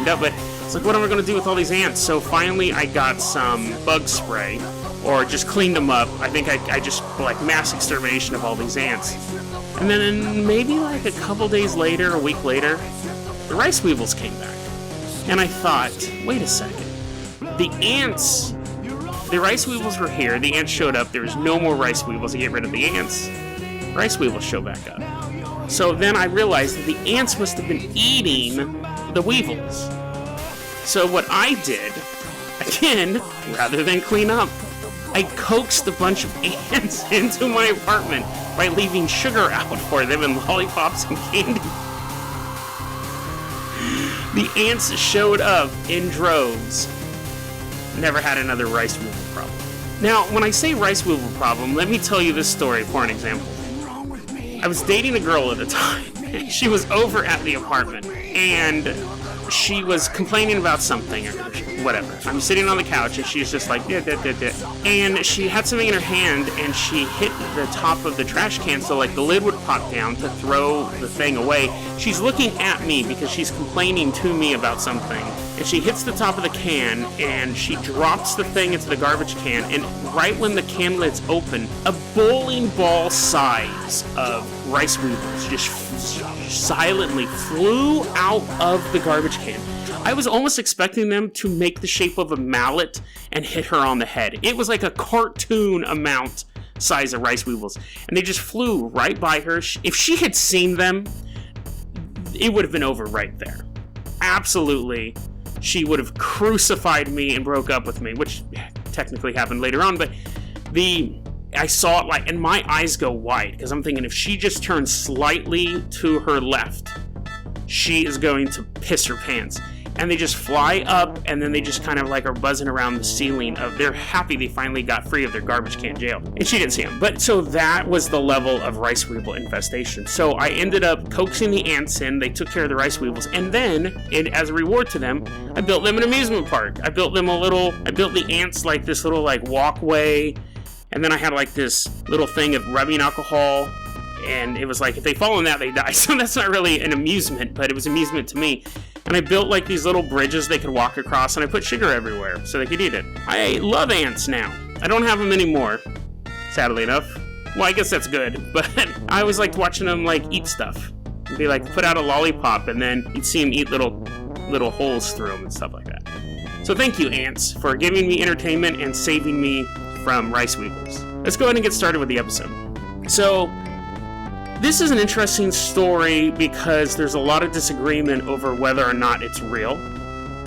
cleaned up, but it's like, what am I going to do with all these ants? So finally I got some bug spray, or just cleaned them up. I think I just, like, mass extermination of all these ants. And then maybe like a couple days later, a week later, the rice weevils came back. And I thought, wait a second. The rice weevils were here, the ants showed up, there was no more rice weevils to get rid of the ants. Rice weevils show back up. So then I realized that the ants must have been eating the weevils. So what I did, again, rather than clean up, I coaxed a bunch of ants into my apartment by leaving sugar out for them and lollipops and candy. The ants showed up in droves. Never had another rice weevil problem. Now, when I say rice weevil problem, let me tell you this story for an example. I was dating a girl at the time. She was over at the apartment, and she was complaining about something or whatever. I'm sitting on the couch, and she's just like, and she had something in her hand, and she hit the top of the trash can, so like the lid would pop down to throw the thing away. She's looking at me because she's complaining to me about something, and she hits the top of the can, and she drops the thing into the garbage can, and right when the can lid's open, a bowling ball size of rice weevils just silently flew out of the garbage can. I was almost expecting them to make the shape of a mallet and hit her on the head. It was like a cartoon amount size of rice weevils, and they just flew right by her. If she had seen them, it would have been over right there. Absolutely. She would have crucified me and broke up with me, which technically happened later on, but I saw it, like, and my eyes go wide, because I'm thinking if she just turns slightly to her left, she is going to piss her pants. And they just fly up, and then they just kind of like are buzzing around the ceiling they're happy they finally got free of their garbage can jail. And she didn't see them. But so that was the level of rice weevil infestation. So I ended up coaxing the ants in, they took care of the rice weevils, and then, as a reward to them, I built them an amusement park. I built the ants like this little like walkway, and then I had like this little thing of rubbing alcohol, and it was like, if they fall in that, they die. So that's not really an amusement, but it was amusement to me. And I built like these little bridges they could walk across, and I put sugar everywhere so they could eat it. I love ants now. I don't have them anymore, sadly enough. Well, I guess that's good, but I always liked watching them like eat stuff. It'd be like, put out a lollipop, and then you'd see them eat little holes through them and stuff like that. So thank you, ants, for giving me entertainment and saving me from rice weevils. Let's go ahead and get started with the episode. So, this is an interesting story because there's a lot of disagreement over whether or not it's real,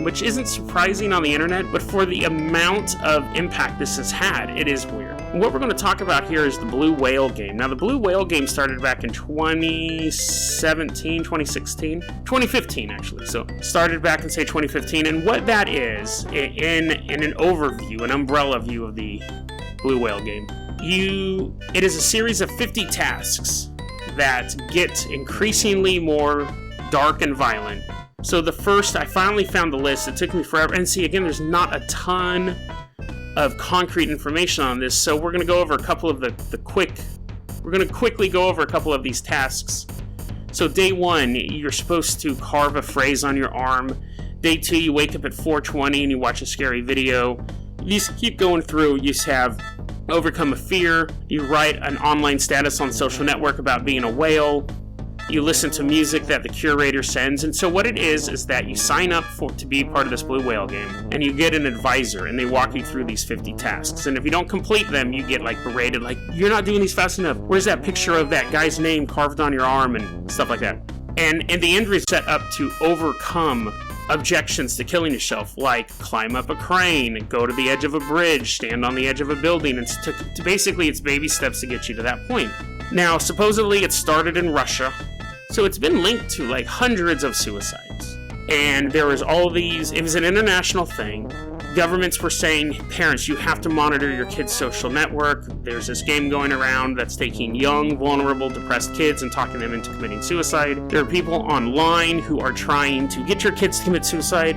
which isn't surprising on the internet, but for the amount of impact this has had, it is weird. What we're going to talk about here is the Blue Whale game. Now, the Blue Whale game started back in 2017, 2016, 2015 actually. So, started back in, say, 2015, and what that is, in an overview, an umbrella view of the Blue Whale game, it is a series of 50 tasks that get increasingly more dark and violent. So I finally found the list. It took me forever. And see, again, there's not a ton of concrete information on this, so we're going to go over a couple of we're going to quickly go over a couple of these tasks. So day 1, you're supposed to carve a phrase on your arm. Day 2, you wake up at 4:20 and you watch a scary video. You just keep going through. You just have overcome a fear, you write an online status on social network about being a whale, you listen to music that the curator sends, and so what it is that you sign up to be part of this Blue Whale game, and you get an advisor, and they walk you through these 50 tasks, and if you don't complete them, you get like berated, like, you're not doing these fast enough, where's that picture of that guy's name carved on your arm, and stuff like that. And the end is set up to overcome objections to killing yourself, like climb up a crane, go to the edge of a bridge, stand on the edge of a building, and basically it's baby steps to get you to that point. Now, supposedly it started in Russia, so it's been linked to like hundreds of suicides. And there was it was an international thing. Governments were saying, parents, you have to monitor your kids' social network. There's this game going around that's taking young, vulnerable, depressed kids and talking them into committing suicide. There are people online who are trying to get your kids to commit suicide.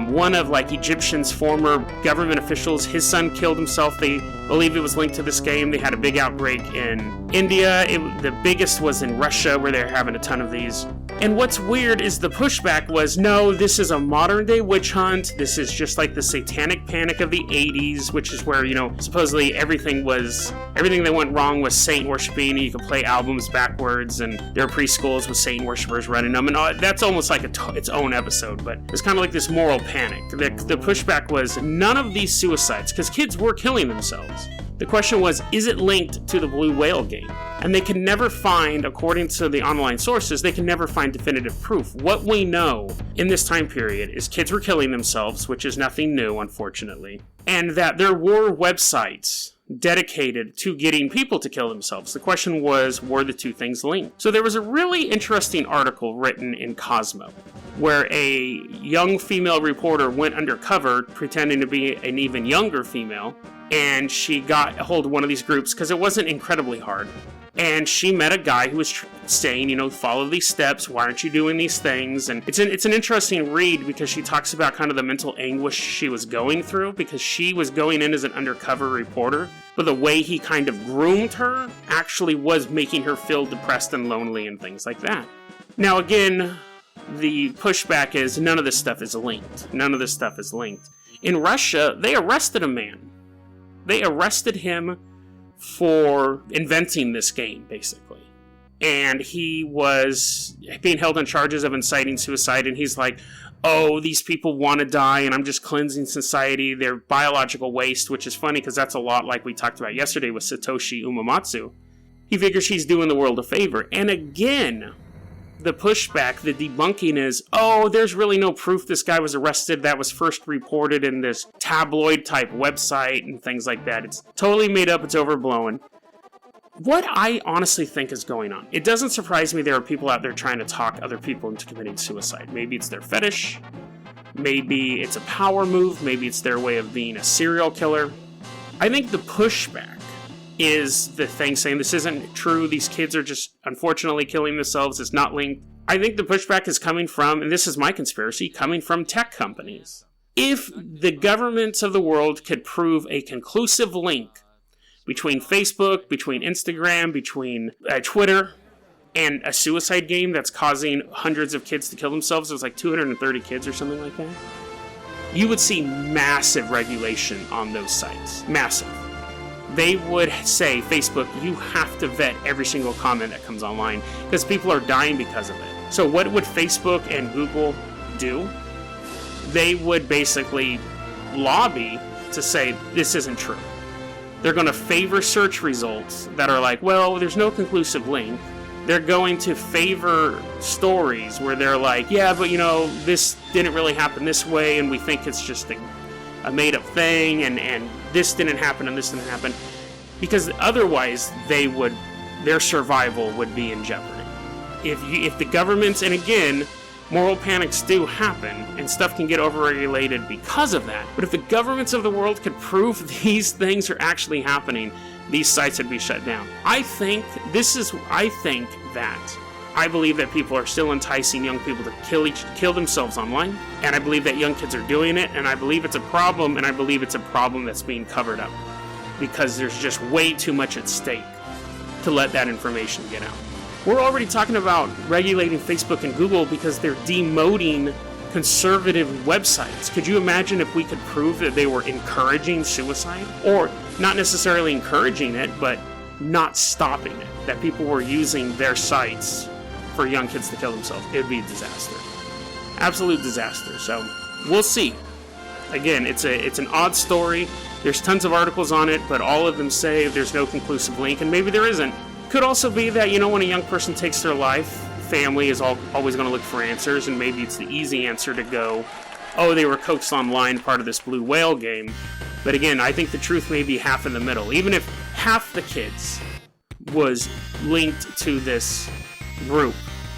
One of like Egyptian's former government officials, his son killed himself. They believe it was linked to this game. They had a big outbreak in India. The biggest was in Russia, where they're having a ton of these. And what's weird is the pushback was, no, this is a modern day witch hunt. This is just like the satanic panic of the 80s, which is where, supposedly everything that went wrong was Satan worshiping. You could play albums backwards, and there are preschools with Satan worshipers running them. And that's almost like its own episode, but it's kind of like this moral panic. The pushback was none of these suicides, because kids were killing themselves. The question was, is it linked to the Blue Whale game? And they can never find, according to the online sources, they can never find definitive proof. What we know in this time period is kids were killing themselves, which is nothing new, unfortunately, and that there were websites dedicated to getting people to kill themselves. The question was, were the two things linked? So there was a really interesting article written in Cosmo, where a young female reporter went undercover, pretending to be an even younger female, and she got a hold of one of these groups, because it wasn't incredibly hard. And she met a guy who was saying, follow these steps, why aren't you doing these things? And it's an interesting read, because she talks about kind of the mental anguish she was going through, because she was going in as an undercover reporter, but the way he kind of groomed her actually was making her feel depressed and lonely and things like that. Now again, the pushback is none of this stuff is linked. None of this stuff is linked. In Russia, they arrested a man. They arrested him for inventing this game, basically. And he was being held on charges of inciting suicide, and he's like, oh, these people want to die, and I'm just cleansing society. They're biological waste, which is funny, because that's a lot like we talked about yesterday with Satoshi Uematsu. He figures he's doing the world a favor. And again, the pushback, the debunking is, oh, there's really no proof this guy was arrested. That was first reported in this tabloid-type website and things like that. It's totally made up. It's overblown. What I honestly think is going on, it doesn't surprise me there are people out there trying to talk other people into committing suicide. Maybe it's their fetish. Maybe it's a power move. Maybe it's their way of being a serial killer. I think the pushback is the thing saying this isn't true, these kids are just unfortunately killing themselves, it's not linked. I think the pushback is coming from, and this is my conspiracy, coming from tech companies. If the governments of the world could prove a conclusive link between Facebook, between Instagram, between Twitter, and a suicide game that's causing hundreds of kids to kill themselves, it was like 230 kids or something like that, you would see massive regulation on those sites. Massive. They would say, Facebook, you have to vet every single comment that comes online, because people are dying because of it. So what would Facebook and Google do? They would basically lobby to say, this isn't true. They're going to favor search results that are like, well, there's no conclusive link. They're going to favor stories where they're like, yeah, but this didn't really happen this way, and we think it's just a made-up thing, and this didn't happen and this didn't happen, because otherwise their survival would be in jeopardy. If the governments, and again, moral panics do happen, and stuff can get overregulated because of that, but if the governments of the world could prove these things are actually happening, these sites would be shut down. I believe that people are still enticing young people to kill themselves online, and I believe that young kids are doing it, and I believe it's a problem, and I believe it's a problem that's being covered up, because there's just way too much at stake to let that information get out. We're already talking about regulating Facebook and Google because they're demoting conservative websites. Could you imagine if we could prove that they were encouraging suicide? Or not necessarily encouraging it, but not stopping it, that people were using their sites for young kids to kill themselves. It would be a disaster. Absolute disaster. So we'll see. Again, it's an odd story. There's tons of articles on it, but all of them say there's no conclusive link, and maybe there isn't. Could also be that, when a young person takes their life, family is always going to look for answers, and maybe it's the easy answer to go, oh, they were coaxed online, part of this Blue Whale game. But again, I think the truth may be half in the middle. Even if half the kids was linked to this group,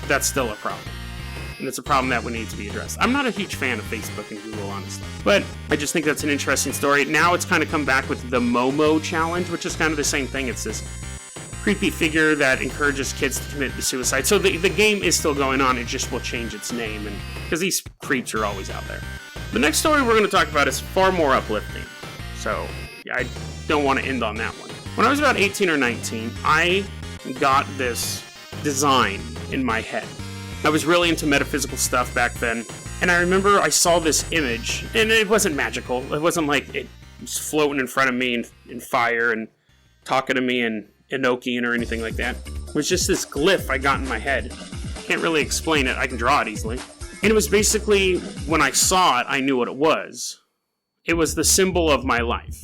that's still a problem. And it's a problem that would need to be addressed. I'm not a huge fan of Facebook and Google, honestly. But I just think that's an interesting story. Now it's kind of come back with the Momo Challenge, which is kind of the same thing. It's this creepy figure that encourages kids to commit suicide. So the game is still going on. It just will change its name, and because these creeps are always out there. The next story we're going to talk about is far more uplifting. So I don't want to end on that one. When I was about 18 or 19, I got this design in my head. I was really into metaphysical stuff back then, and I remember I saw this image, and it wasn't magical. It wasn't like it was floating in front of me in fire and talking to me in Enochian or anything like that. It was just this glyph I got in my head. Can't really explain it. I can draw it easily. And it was basically, when I saw it, I knew what it was. It was the symbol of my life.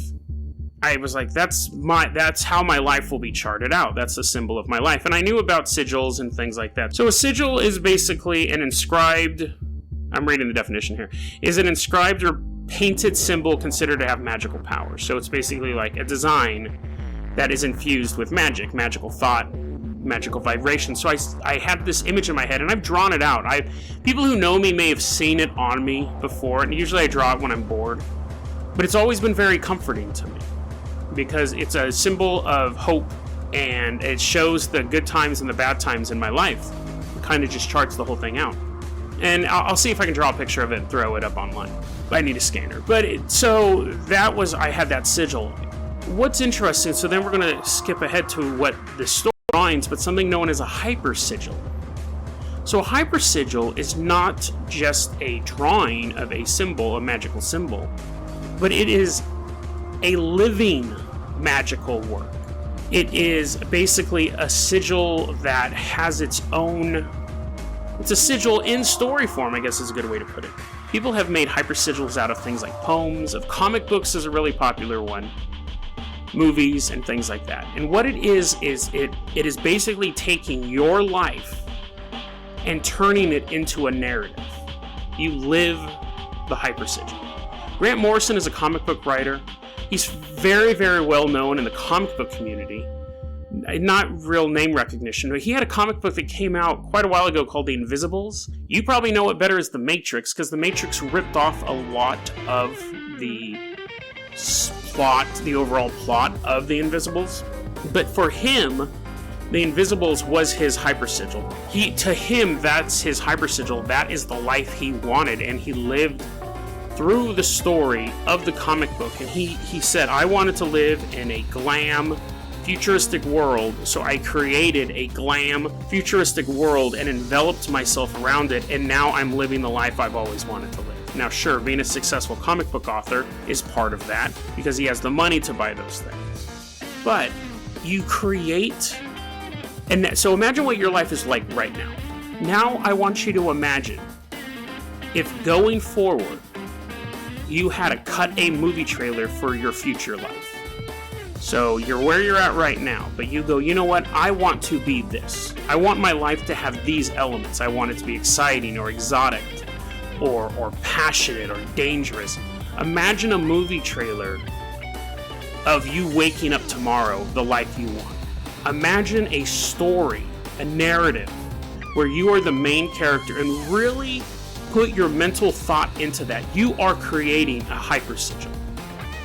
I was like, that's how my life will be charted out. That's the symbol of my life. And I knew about sigils and things like that. So a sigil is basically an inscribed, I'm reading the definition here, is an inscribed or painted symbol considered to have magical power. So it's basically like a design that is infused with magic, magical thought, magical vibration. So I had this image in my head, and I've drawn it out. People who know me may have seen it on me before, and usually I draw it when I'm bored. But it's always been very comforting to me, because it's a symbol of hope, and it shows the good times and the bad times in my life. It kind of just charts the whole thing out. And I'll see if I can draw a picture of it and throw it up online. I need a scanner. But so that was, I had that sigil. What's interesting, so then we're going to skip ahead to what the story finds, but something known as a hypersigil. So a hypersigil is not just a drawing of a symbol, a magical symbol, but it is a living magical work. It is basically a sigil that has its own... It's a sigil in story form, I guess is a good way to put it. People have made hypersigils out of things like poems, of comic books is a really popular one, movies, and things like that. And what it is it is basically taking your life and turning it into a narrative. You live the hypersigil. Grant Morrison is a comic book writer. He's very, very well known in the comic book community. Not real name recognition, but he had a comic book that came out quite a while ago called The Invisibles. You probably know it better as The Matrix, because The Matrix ripped off a lot of the plot, the overall plot of The Invisibles. But for him, The Invisibles was his hypersigil. To him, that's his hypersigil. That is the life he wanted, and he lived through the story of the comic book. And he said, I wanted to live in a glam, futuristic world, so I created a glam, futuristic world and enveloped myself around it, and now I'm living the life I've always wanted to live. Now, sure, being a successful comic book author is part of that, because he has the money to buy those things. But you create, and so imagine what your life is like right now. Now I want you to imagine if going forward, you had to cut a movie trailer for your future life. So you're where you're at right now, but you go, you know what, I want to be this. I want my life to have these elements. I want it to be exciting or exotic or passionate or dangerous. Imagine a movie trailer of you waking up tomorrow, the life you want. Imagine a story, a narrative, where you are the main character and really put your mental thought into that. You are creating a hypersigil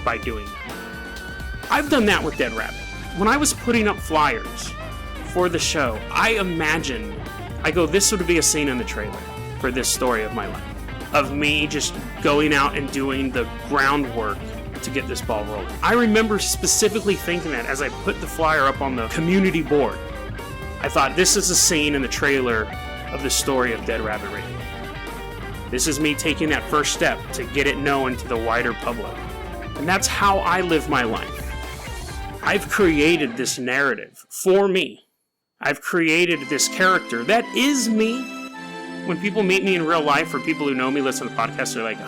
by doing that. I've done that with Dead Rabbit. When I was putting up flyers for the show, I imagined, I go, this would be a scene in the trailer for this story of my life, of me just going out and doing the groundwork to get this ball rolling. I remember specifically thinking that as I put the flyer up on the community board. I thought, this is a scene in the trailer of the story of Dead Rabbit Radio. This is me taking that first step to get it known to the wider public. And that's how I live my life. I've created this narrative for me. I've created this character that is me. When people meet me in real life, or people who know me listen to the podcast, they're like,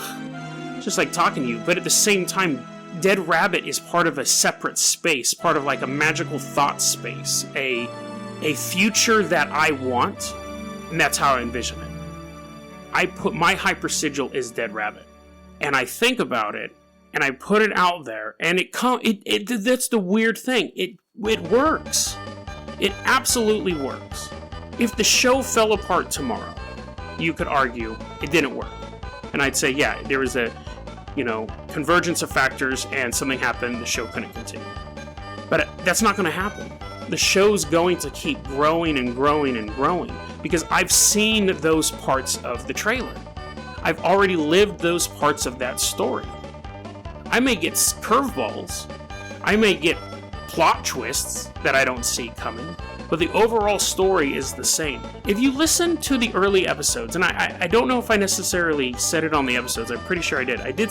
it's just like talking to you. But at the same time, Dead Rabbit is part of a separate space, part of like a magical thought space, a future that I want, and that's how I envision it. I put my hypersigil is Dead Rabbit, and I think about it, and I put it out there, and that's the weird thing. It works. It absolutely works. If the show fell apart tomorrow, you could argue it didn't work. And I'd say, yeah, there was a, convergence of factors, and something happened, the show couldn't continue. But that's not going to happen. The show's going to keep growing and growing and growing, because I've seen those parts of the trailer. I've already lived those parts of that story. I may get curveballs. I may get plot twists that I don't see coming, but the overall story is the same. If you listen to the early episodes, and I don't know if I necessarily said it on the episodes, I'm pretty sure I did. I did say